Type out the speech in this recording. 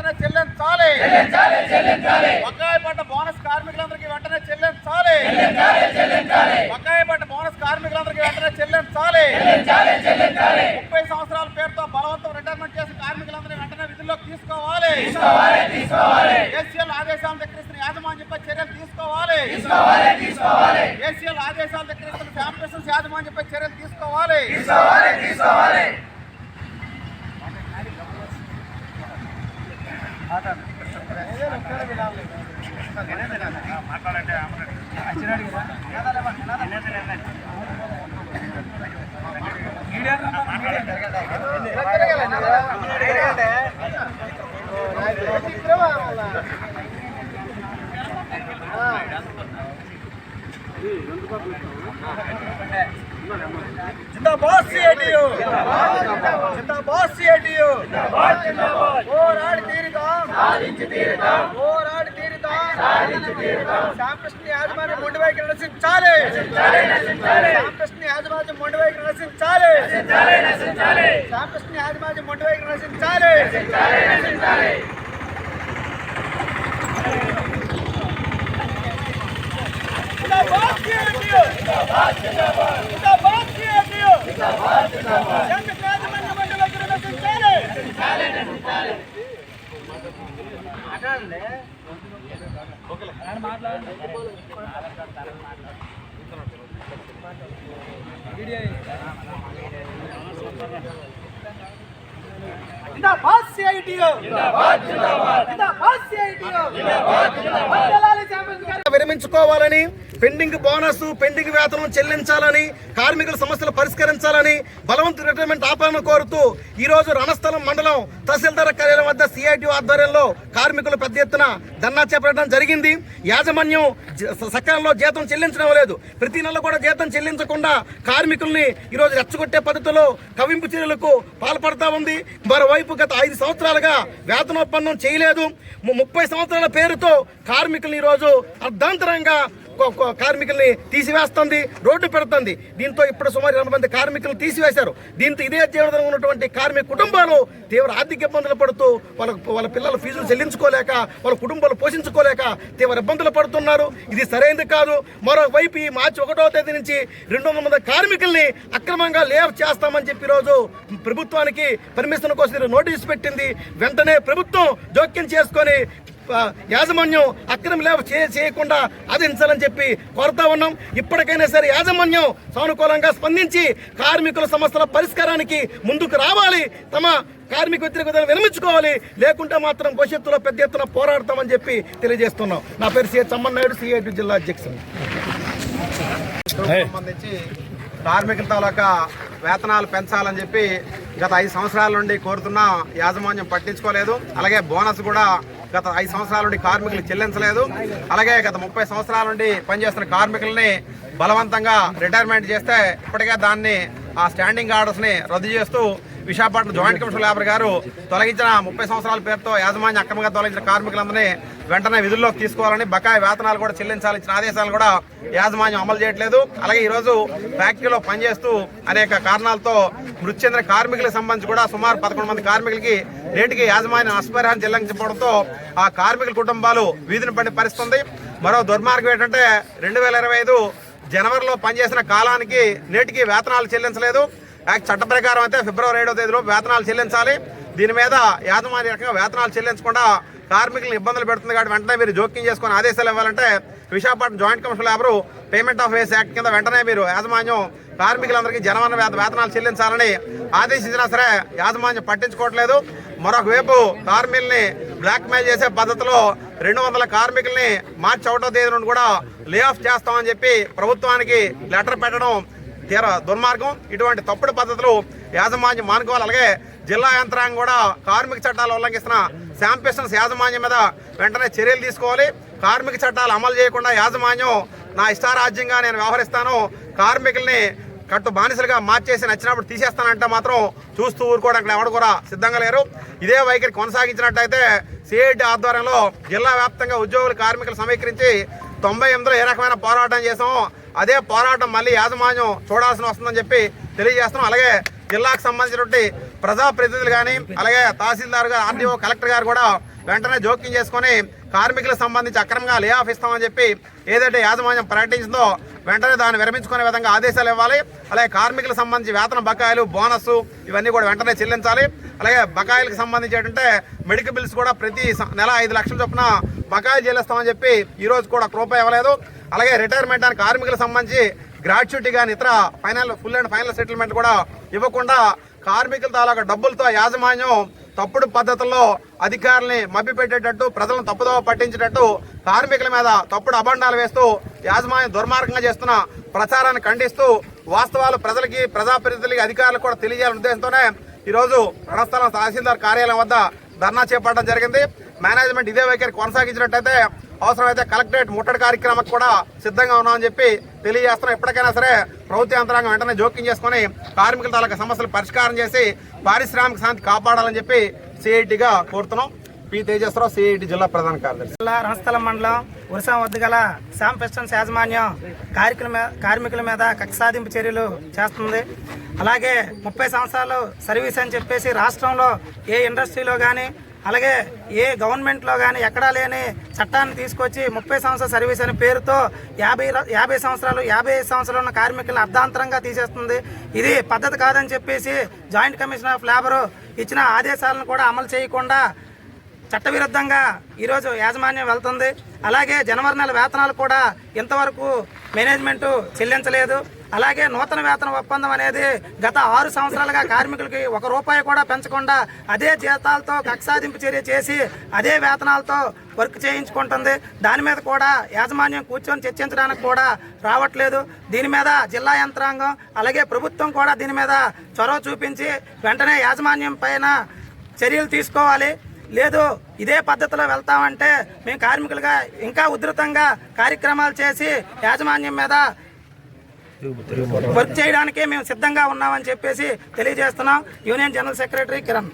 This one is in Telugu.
వెంటనే చెల్లించాలి. బకాయి పడ్డ బోనస్ కార్మికులందరికీ వెంటనే చెల్లించాలి. బకాయి పడ్డ బోనస్ కార్మికులందరికీ వెంటనే చెల్లించాలి. 30 సంవత్సరాల పేరుతో బలవంతం రిటైర్మెంట్ చేసిన కార్మికులందరినీ వెంటనే విధుల్లోకి తీసుకోవాలి. ఏసీఎల్ ఆదేశాలు ధిక్కరిస్తున్న యాజమాన్యంపై చర్యలు తీసుకోవాలి. ఏసీఎల్ ఆదేశాలు ధిక్కరిస్తున్న ఫ్యామిలీస్ యాజమాన్యంపై చర్యలు తీసుకోవాలి. जिंदाबाद सीआईटीयू, जिंदाबाद सीआईटीयू, పోరాడి తీరుతాం, పోరాడి తీరుతాం. శ్యామకృష్ణ యాజమాన్యం మొండి వైఖరి నశించాలి. శ్యామకృష్ణ యాజమాన్యం మొండి వైఖరి నశించాలి. శ్యామకృష్ణ యాజమాన్యం మొండి వైఖరి నశించాలి. जिंदाबाद सीआईटीयू, जिंदाबाद सीआईटीयू, శ్యామకృష్ణ యాజమాన్యం మొండి వైఖరి నశించాలి. जिंदाबाद सीआईटीयू, जिंदाबाद सीआईटीयू, విరమించుకోవాలని, పెండింగ్ బోనస్ పెండింగ్ వేతనం చెల్లించాలని, కార్మికుల సమస్యలు పరిష్కరించాలని, బలవంత రిటైర్మెంట్ ఆపాలని కోరుతూ ఈరోజు రణస్థలం మండలం తహసీల్దార్ కార్యాలయం వద్ద సిఐటి ఆధ్వర్యంలో కార్మికులు పెద్ద ఎత్తున ధర్నా చేపట్టడం జరిగింది. యాజమాన్యం సకాలంలో జీతం చెల్లించడం లేదు. ప్రతి నెల కూడా జీతం చెల్లించకుండా కార్మికుల్ని ఈరోజు రెచ్చగొట్టే పద్ధతిలో కవింపు చర్యలకు పాల్పడతా ఉంది. మరోవైపు గత 5 సంవత్సరాలుగా వేతనోపన్నం చేయలేదు. 30 సంవత్సరాల పేరుతో కార్మికుల్ని ఈరోజు అర్ధాంతరంగా కార్మికుల్ని తీసివేస్తుంది, రోడ్డు పెడుతుంది. దీంతో ఇప్పుడు సుమారు 20 మంది కార్మికులు తీసివేశారు. దీంతో ఇదే జీవనం ఉన్నటువంటి కార్మిక కుటుంబాలు తీవ్ర ఆర్థిక ఇబ్బందులు పడుతూ వాళ్ళ పిల్లల ఫీజులు చెల్లించుకోలేక, వాళ్ళ కుటుంబాలు పోషించుకోలేక తీవ్ర ఇబ్బందులు పడుతున్నారు. ఇది సరైనది కాదు. మరోవైపు ఈ మార్చి 1వ తేదీ నుంచి 200 మంది కార్మికుల్ని అక్రమంగా లేఅఫ్ చేస్తామని చెప్పి ఈరోజు ప్రభుత్వానికి పర్మిషన్ కోసం నోటీసు పెట్టింది. వెంటనే ప్రభుత్వం జోక్యం చేసుకొని యాజమాన్యం అక్రమ లేఅఫ్ చేయకుండా ఆదేశించాలని చెప్పి కోరుతా ఉన్నాం. ఇప్పటికైనా సరే యాజమాన్యం సానుకూలంగా స్పందించి కార్మికుల సమస్యల పరిష్కారానికి ముందుకు రావాలి. తమ కార్మిక వ్యతిరేకతను విరమించుకోవాలి. లేకుంటే మాత్రం భవిష్యత్తులో పెద్ద ఎత్తున పోరాడతామని చెప్పి తెలియజేస్తున్నాం. నా పేరు సి చమ్మన్నాయుడు, సిఐటి జిల్లా అధ్యక్షుడు. సంబంధించి కార్మికుల తాలూకా వేతనాలు పెంచాలని చెప్పి గత 5 సంవత్సరాల నుండి కోరుతున్నా యాజమాన్యం పట్టించుకోలేదు. అలాగే బోనస్ కూడా గత 5 సంవత్సరాల నుండి కార్మికులు చెల్లించలేదు. అలాగే గత 30 సంవత్సరాల నుండి పనిచేస్తున్న కార్మికుల్ని బలవంతంగా రిటైర్మెంట్ చేస్తే ఇప్పటికే దాన్ని ఆ స్టాండింగ్ ఆర్డర్స్ని రద్దు చేస్తూ విశాఖపట్నం జాయింట్ కమిషనర్ లేబర్ గారు తొలగించిన 30 సంవత్సరాల పేరుతో యాజమాన్యం అక్రమంగా తొలగించిన కార్మికులందరినీ వెంటనే విధుల్లోకి తీసుకోవాలని, బకాయి వేతనాలు కూడా చెల్లించాలని ఇచ్చిన ఆదేశాలు కూడా యాజమాన్యం అమలు చేయట్లేదు. అలాగే ఈరోజు ఫ్యాక్టరీలో పనిచేస్తూ అనేక కారణాలతో మృతి చెందిన కార్మికులకు సంబంధించి కూడా సుమారు 11 మంది కార్మికులకి నేటికి యాజమాన్యం నష్టపరిహారం చెల్లించకపోవడంతో ఆ కార్మికుల కుటుంబాలు వీధిని పడిన పరిస్థితి ఉంది. మరో దుర్మార్గం ఏంటంటే 2025 జనవరిలో పనిచేసిన కాలానికి నేటికి వేతనాలు చెల్లించలేదు. చట్ట ప్రకారం అయితే ఫిబ్రవరి 7వ తేదీలో వేతనాలు చెల్లించాలి. దీని మీద యాజమాన్య రకంగా వేతనాలు చెల్లించకుండా కార్మికులను ఇబ్బందులు పెడుతుంది. కాబట్టి వెంటనే మీరు జోక్యం చేసుకుని ఆదేశాలు ఇవ్వాలంటే Visakhapatnam joint commissioner labour payment of ways act కింద వెంటనే మీరు యాజమాన్యం కార్మికులందరికీ జనవరి వేతనాలు చెల్లించాలని ఆదేశించినా సరే యాజమాన్యం పట్టించుకోవట్లేదు. మరొక వైపు కార్మికుల్ని బ్లాక్మెయిల్ చేసే పద్ధతిలో 200 కార్మికుల్ని మార్చి 1వ తేదీ నుండి కూడా లే ఆఫ్ చేస్తామని చెప్పి ప్రభుత్వానికి లెటర్ పెట్టడం తీవ్ర దుర్మార్గం. ఇటువంటి తప్పుడు పద్ధతులు యాజమాన్యం మానుకోవాలి. అలాగే జిల్లా యంత్రాంగం కూడా కార్మిక చట్టాలు ఉల్లంఘిస్తున్న శాంపిషన్స్ యాజమాన్యం మీద వెంటనే చర్యలు తీసుకోవాలి. కార్మిక చట్టాలు అమలు చేయకుండా యాజమాన్యం నా ఇష్టారాజ్యంగా నేను వ్యవహరిస్తాను, కార్మికుల్ని కట్టు బానిసలుగా మార్చేసి నచ్చినప్పుడు తీసేస్తానంటే మాత్రం చూస్తూ ఊరుకోవడానికి ఎవరు కూడా సిద్ధంగా లేరు. ఇదే వైఖరి కొనసాగించినట్టయితే సిఐటి ఆధ్వర్యంలో జిల్లా వ్యాప్తంగా ఉద్యోగులు కార్మికులు సమీకరించి 98లో ఏ రకమైన పోరాటం చేసామో అదే పోరాటం మళ్ళీ యాజమాన్యం చూడాల్సి వస్తుందని చెప్పి తెలియజేస్తున్నాం. అలాగే జిల్లాకు సంబంధించినటువంటి ప్రజాప్రతినిధులు కానీ అలాగే తహసీల్దార్ గారు, ఆర్డీఓ, కలెక్టర్ గారు కూడా వెంటనే జోక్యం చేసుకొని కార్మికులకు సంబంధించి అక్రమంగా లే ఆఫ్ ఇస్తామని చెప్పి ఏదైతే యాజమాన్యం ప్రకటించిందో వెంటనే దాన్ని విరమించుకునే విధంగా ఆదేశాలు ఇవ్వాలి. అలాగే కార్మికులకు సంబంధించి వేతన బకాయిలు, బోనస్ ఇవన్నీ కూడా వెంటనే చెల్లించాలి. అలాగే బకాయిలకు సంబంధించి ఏంటంటే మెడికల్ బిల్స్ కూడా ప్రతి నెల 5 లక్షల చొప్పున బకాయిలు చెల్లిస్తామని చెప్పి ఈ రోజు కూడా రూపాయి ఇవ్వలేదు. అలాగే రిటైర్మెంట్ అని కార్మికులకు సంబంధించి గ్రాట్యుటీ కానీ ఇతర ఫుల్ అండ్ ఫైనల్ సెటిల్మెంట్ కూడా ఇవ్వకుండా కార్మికుల తాలూకా డబ్బులతో యాజమాన్యం తప్పుడు పద్ధతుల్లో అధికారుల్ని మభ్యపెట్టేటట్టు, ప్రజలను తప్పుదోవ పట్టించేటట్టు, కార్మికుల మీద తప్పుడు అబండాలు వేస్తూ యాజమాన్యం దుర్మార్గంగా చేస్తున్న ప్రచారాన్ని ఖండిస్తూ వాస్తవాలు ప్రజలకి, ప్రజాప్రతినిధులకి, అధికారులకు కూడా తెలియజేయాలనే ఉద్దేశంతోనే ఈరోజు రణస్థలం తహసీల్దార్ కార్యాలయం వద్ద ధర్నా చేపట్టడం జరిగింది. మేనేజ్మెంట్ ఇదే వైఖరి కొనసాగించినట్టయితే అవసరమైతే కలెక్టరేట్ ముట్టడి కార్యక్రమానికి కూడా సిద్ధంగా ఉన్నామని చెప్పి తెలియజేస్తున్నాం. ఎప్పటికైనా సరే ప్రభుత్వ యంత్రాంగం వెంటనే జోక్యం చేసుకుని కార్మికుల తాలూకా సమస్యలు పరిష్కారం చేసి పారిశ్రామిక శాంతి కాపాడాలని చెప్పి సిఐటిగా కోరుతున్నాం. పి తేజస్వరావు, సిఐటి జిల్లా ప్రధాన కార్యదర్శి. రణస్థలం మండలం ఉరసం వద్ద గల శామ్ పెస్టన్స్ యాజమాన్యం కార్మికుల మీద కక్ష సాధింపు చర్యలు చేస్తుంది. అలాగే 30 సంవత్సరాలు సర్వీస్ అని చెప్పేసి రాష్ట్రంలో ఏ ఇండస్ట్రీలో కానీ అలాగే ఏ గవర్నమెంట్లో కానీ ఎక్కడా లేని చట్టాన్ని తీసుకొచ్చి 30 సంవత్సరాల సర్వీస్ అనే పేరుతో 50 సంవత్సరాలు 55 సంవత్సరాలు ఉన్న కార్మికులను అర్ధాంతరంగా తీసేస్తుంది. ఇది పద్ధతి కాదని చెప్పేసి జాయింట్ కమిషనర్ ఆఫ్ లేబర్ ఇచ్చిన ఆదేశాలను కూడా అమలు చేయకుండా చట్టవిరుద్ధంగా ఈరోజు యాజమాన్యం వెళ్తుంది. అలాగే జనవరి నెల వేతనాలు కూడా ఇంతవరకు మేనేజ్మెంటు చెల్లించలేదు. అలాగే నూతన వేతన ఒప్పందం అనేది గత 6 సంవత్సరాలుగా కార్మికులకి ₹1 కూడా పెంచకుండా అదే జీతాలతో కక్ష సాధింపు చర్య చేసి అదే వేతనాలతో వర్క్ చేయించుకుంటుంది. దాని మీద కూడా యాజమాన్యం కూర్చొని చర్చించడానికి కూడా రావట్లేదు. దీని మీద జిల్లా యంత్రాంగం అలాగే ప్రభుత్వం కూడా దీని మీద చొరవ చూపించి వెంటనే యాజమాన్యం పైన చర్యలు తీసుకోవాలి. లేదు ఇదే పద్ధతిలో వెళ్తామంటే మేము కార్మికులుగా ఇంకా ఉధృతంగా కార్యక్రమాలు చేసి యాజమాన్యం మీద వర్క్ చేయడానికి మేము సిద్ధంగా ఉన్నామని చెప్పేసి తెలియజేస్తున్నాం. Union general secretary Kiran.